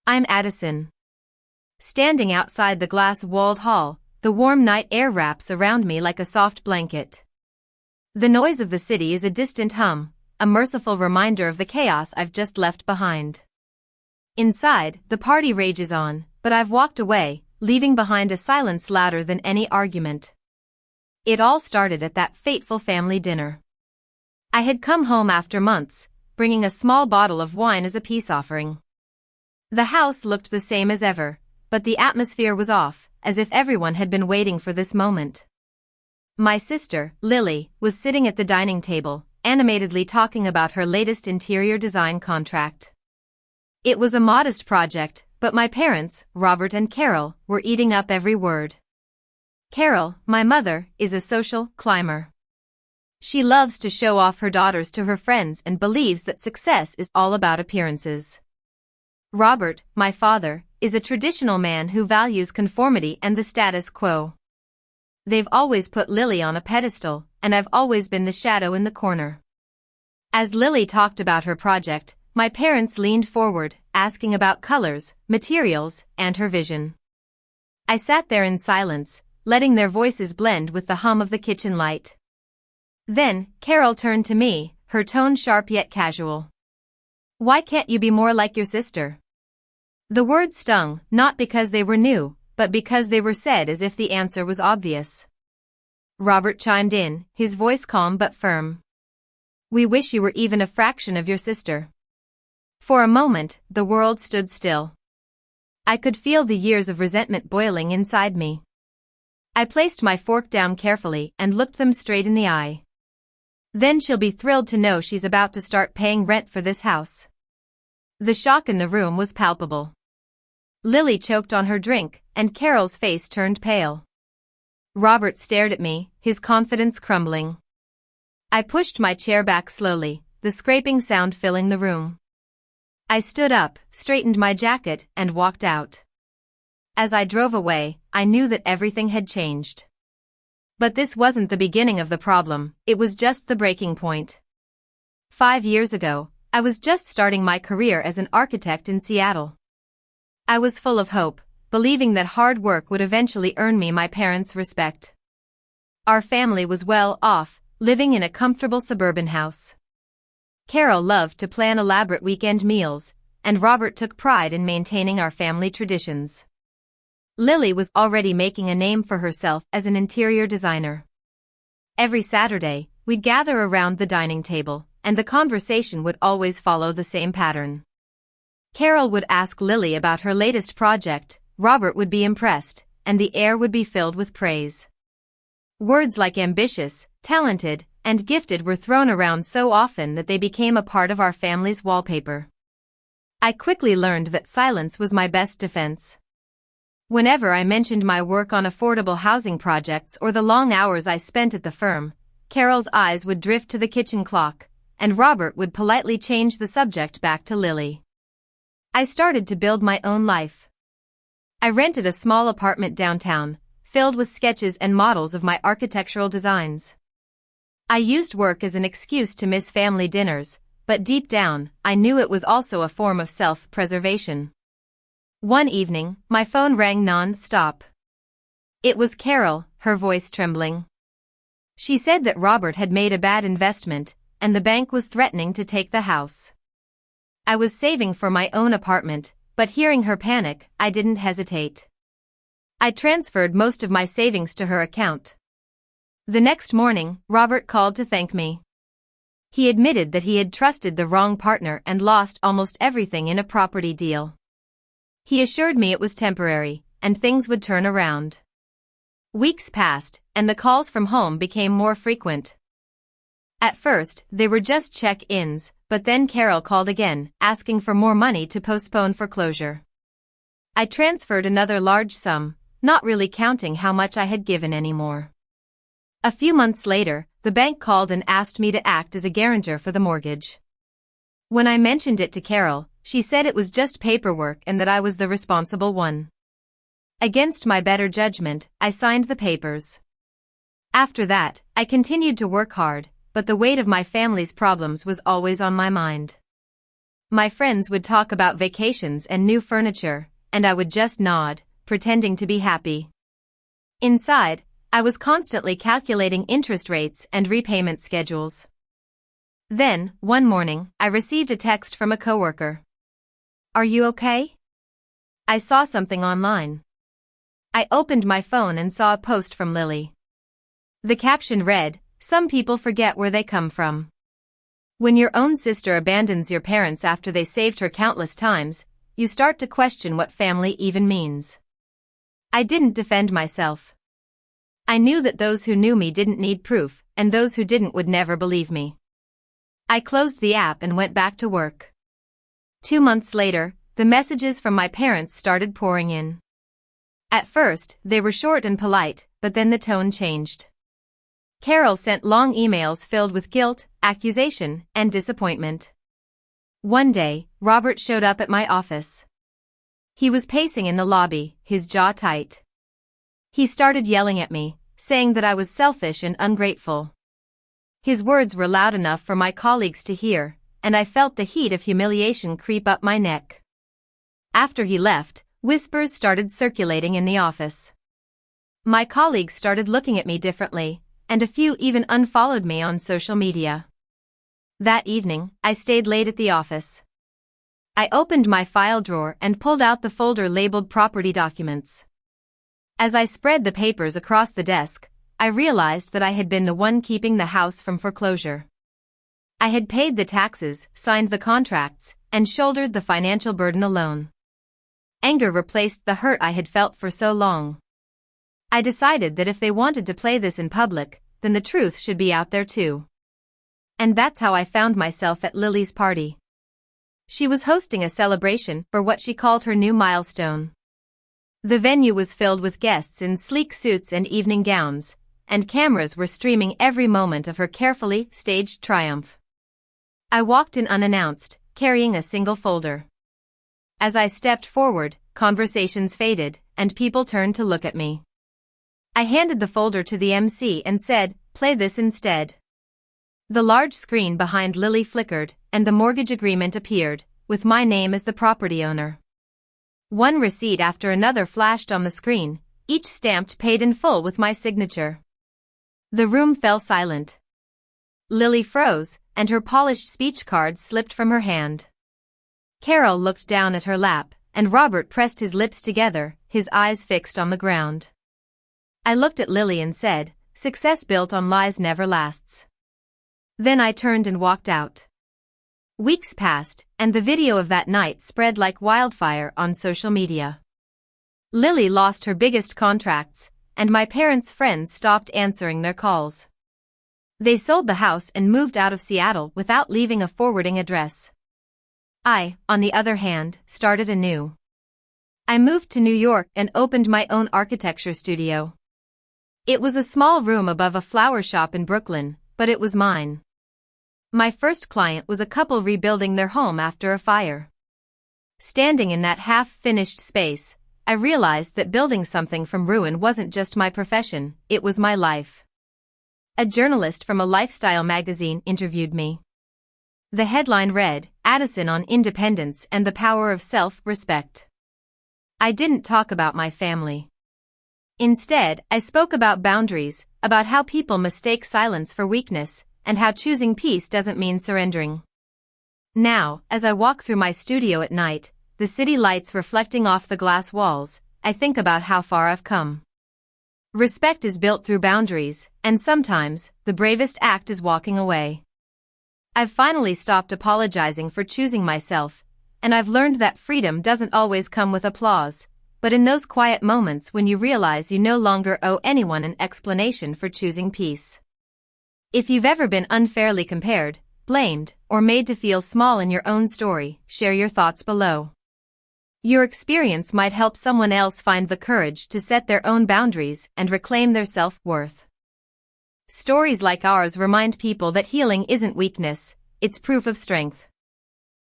I'm Addison. Standing outside the glass-walled hall, the warm night air wraps around me like a soft blanket. The noise of the city is a distant hum, a merciful reminder of the chaos I've just left behind. Inside, the party rages on, but I've walked away, leaving behind a silence louder than any argument. It all started at that fateful family dinner. I had come home after months, bringing a small bottle of wine as a peace offering. The house looked the same as ever, but the atmosphere was off, as if everyone had been waiting for this moment. My sister, Lily, was sitting at the dining table, animatedly talking about her latest interior design contract. It was a modest project, but my parents, Robert and Carol, were eating up every word. Carol, my mother, is a social climber. She loves to show off her daughters to her friends and believes that success is all about appearances. Robert, my father, is a traditional man who values conformity and the status quo. They've always put Lily on a pedestal, and I've always been the shadow in the corner. As Lily talked about her project, my parents leaned forward, asking about colors, materials, and her vision. I sat there in silence, letting their voices blend with the hum of the kitchen light. Then, Carol turned to me, her tone sharp yet casual. "Why can't you be more like your sister?" The words stung, not because they were new, but because they were said as if the answer was obvious. Robert chimed in, his voice calm but firm. "We wish you were even a fraction of your sister." For a moment, the world stood still. I could feel the years of resentment boiling inside me. I placed my fork down carefully and looked them straight in the eye. "Then she'll be thrilled to know she's about to start paying rent for this house." The shock in the room was palpable. Lily choked on her drink, and Carol's face turned pale. Robert stared at me, his confidence crumbling. I pushed my chair back slowly, the scraping sound filling the room. I stood up, straightened my jacket, and walked out. As I drove away, I knew that everything had changed. But this wasn't the beginning of the problem, it was just the breaking point. 5 years ago, I was just starting my career as an architect in Seattle. I was full of hope, believing that hard work would eventually earn me my parents' respect. Our family was well off, living in a comfortable suburban house. Carol loved to plan elaborate weekend meals, and Robert took pride in maintaining our family traditions. Lily was already making a name for herself as an interior designer. Every Saturday, we'd gather around the dining table, and the conversation would always follow the same pattern. Carol would ask Lily about her latest project, Robert would be impressed, and the air would be filled with praise. Words like ambitious, talented, and gifted were thrown around so often that they became a part of our family's wallpaper. I quickly learned that silence was my best defense. Whenever I mentioned my work on affordable housing projects or the long hours I spent at the firm, Carol's eyes would drift to the kitchen clock, and Robert would politely change the subject back to Lily. I started to build my own life. I rented a small apartment downtown, filled with sketches and models of my architectural designs. I used work as an excuse to miss family dinners, but deep down, I knew it was also a form of self-preservation. One evening, my phone rang non-stop. It was Carol, her voice trembling. She said that Robert had made a bad investment, and the bank was threatening to take the house. I was saving for my own apartment, but hearing her panic, I didn't hesitate. I transferred most of my savings to her account. The next morning, Robert called to thank me. He admitted that he had trusted the wrong partner and lost almost everything in a property deal. He assured me it was temporary, and things would turn around. Weeks passed, and the calls from home became more frequent. At first, they were just check-ins, but then Carol called again, asking for more money to postpone foreclosure. I transferred another large sum, not really counting how much I had given anymore. A few months later, the bank called and asked me to act as a guarantor for the mortgage. When I mentioned it to Carol, she said it was just paperwork and that I was the responsible one. Against my better judgment, I signed the papers. After that, I continued to work hard, but the weight of my family's problems was always on my mind. My friends would talk about vacations and new furniture, and I would just nod, pretending to be happy. Inside, I was constantly calculating interest rates and repayment schedules. Then, one morning, I received a text from a coworker. "Are you okay? I saw something online." I opened my phone and saw a post from Lily. The caption read, "Some people forget where they come from. When your own sister abandons your parents after they saved her countless times, you start to question what family even means." I didn't defend myself. I knew that those who knew me didn't need proof, and those who didn't would never believe me. I closed the app and went back to work. 2 months later, the messages from my parents started pouring in. At first, they were short and polite, but then the tone changed. Carol sent long emails filled with guilt, accusation, and disappointment. One day, Robert showed up at my office. He was pacing in the lobby, his jaw tight. He started yelling at me, saying that I was selfish and ungrateful. His words were loud enough for my colleagues to hear, and I felt the heat of humiliation creep up my neck. After he left, whispers started circulating in the office. My colleagues started looking at me differently, and a few even unfollowed me on social media. That evening, I stayed late at the office. I opened my file drawer and pulled out the folder labeled Property Documents. As I spread the papers across the desk, I realized that I had been the one keeping the house from foreclosure. I had paid the taxes, signed the contracts, and shouldered the financial burden alone. Anger replaced the hurt I had felt for so long. I decided that if they wanted to play this in public, then the truth should be out there too. And that's how I found myself at Lily's party. She was hosting a celebration for what she called her new milestone. The venue was filled with guests in sleek suits and evening gowns, and cameras were streaming every moment of her carefully staged triumph. I walked in unannounced, carrying a single folder. As I stepped forward, conversations faded, and people turned to look at me. I handed the folder to the MC and said, "Play this instead." The large screen behind Lily flickered, and the mortgage agreement appeared, with my name as the property owner. One receipt after another flashed on the screen, each stamped paid in full with my signature. The room fell silent. Lily froze, and her polished speech card slipped from her hand. Carol looked down at her lap, and Robert pressed his lips together, his eyes fixed on the ground. I looked at Lily and said, "Success built on lies never lasts." Then I turned and walked out. Weeks passed, and the video of that night spread like wildfire on social media. Lily lost her biggest contracts, and my parents' friends stopped answering their calls. They sold the house and moved out of Seattle without leaving a forwarding address. I, on the other hand, started anew. I moved to New York and opened my own architecture studio. It was a small room above a flower shop in Brooklyn, but it was mine. My first client was a couple rebuilding their home after a fire. Standing in that half-finished space, I realized that building something from ruin wasn't just my profession, it was my life. A journalist from a lifestyle magazine interviewed me. The headline read, "Addison on Independence and the Power of Self-Respect." I didn't talk about my family. Instead, I spoke about boundaries, about how people mistake silence for weakness, and how choosing peace doesn't mean surrendering. Now, as I walk through my studio at night, the city lights reflecting off the glass walls, I think about how far I've come. Respect is built through boundaries, and sometimes, the bravest act is walking away. I've finally stopped apologizing for choosing myself, and I've learned that freedom doesn't always come with applause, but in those quiet moments when you realize you no longer owe anyone an explanation for choosing peace. If you've ever been unfairly compared, blamed, or made to feel small in your own story, share your thoughts below. Your experience might help someone else find the courage to set their own boundaries and reclaim their self-worth. Stories like ours remind people that healing isn't weakness, it's proof of strength.